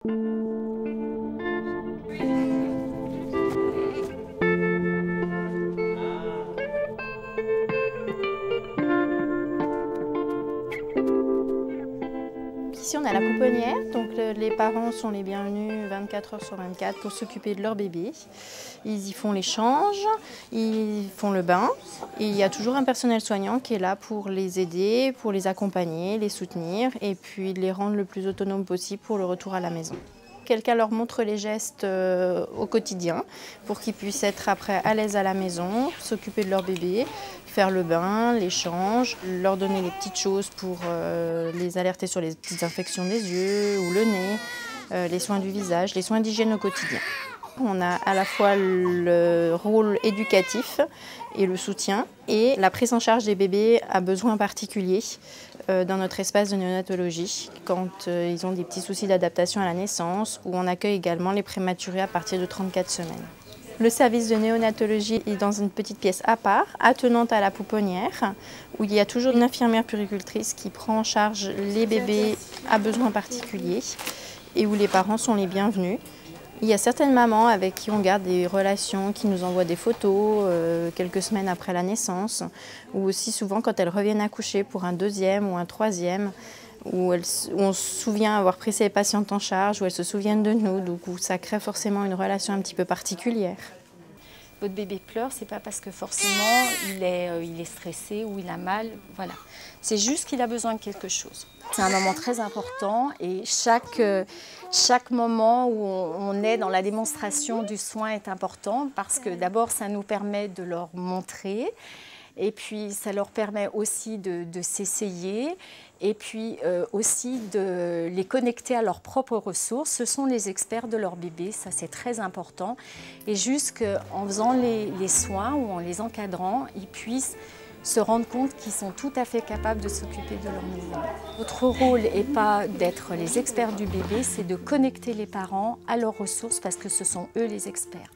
Ici, on a la pouponnière, donc les parents sont les bienvenus 24 heures sur 24 pour s'occuper de leur bébé. Ils y font l'échange, ils font le bain et il y a toujours un personnel soignant qui est là pour les aider, pour les accompagner, les soutenir et puis les rendre le plus autonomes possible pour le retour à la maison. Quelqu'un leur montre les gestes au quotidien pour qu'ils puissent être après à l'aise à la maison, s'occuper de leur bébé, faire le bain, l'échange, leur donner les petites choses pour les alerter sur les petites infections des yeux ou le nez, les soins du visage, les soins d'hygiène au quotidien. On a à la fois le rôle éducatif et le soutien et la prise en charge des bébés à besoins particuliers dans notre espace de néonatologie quand ils ont des petits soucis d'adaptation à la naissance, où on accueille également les prématurés à partir de 34 semaines. Le service de néonatologie est dans une petite pièce à part, attenante à la pouponnière, où il y a toujours une infirmière puéricultrice qui prend en charge les bébés à besoins particuliers et où les parents sont les bienvenus. Il y a certaines mamans avec qui on garde des relations, qui nous envoient des photos quelques semaines après la naissance, ou aussi souvent quand elles reviennent accoucher pour un deuxième ou un troisième, où on se souvient avoir pris ces patientes en charge, où elles se souviennent de nous, donc où ça crée forcément une relation un petit peu particulière. Votre bébé pleure, c'est pas parce que forcément il est stressé ou il a mal, voilà. C'est juste qu'il a besoin de quelque chose. C'est un moment très important et chaque moment où on est dans la démonstration du soin est important parce que d'abord ça nous permet de leur montrer et puis ça leur permet aussi de s'essayer et puis aussi de les connecter à leurs propres ressources. Ce sont les experts de leur bébé, ça c'est très important. Et juste qu'en faisant les soins ou en les encadrant, ils puissent se rendre compte qu'ils sont tout à fait capables de s'occuper de leur nouveau. Notre rôle n'est pas d'être les experts du bébé, c'est de connecter les parents à leurs ressources parce que ce sont eux les experts.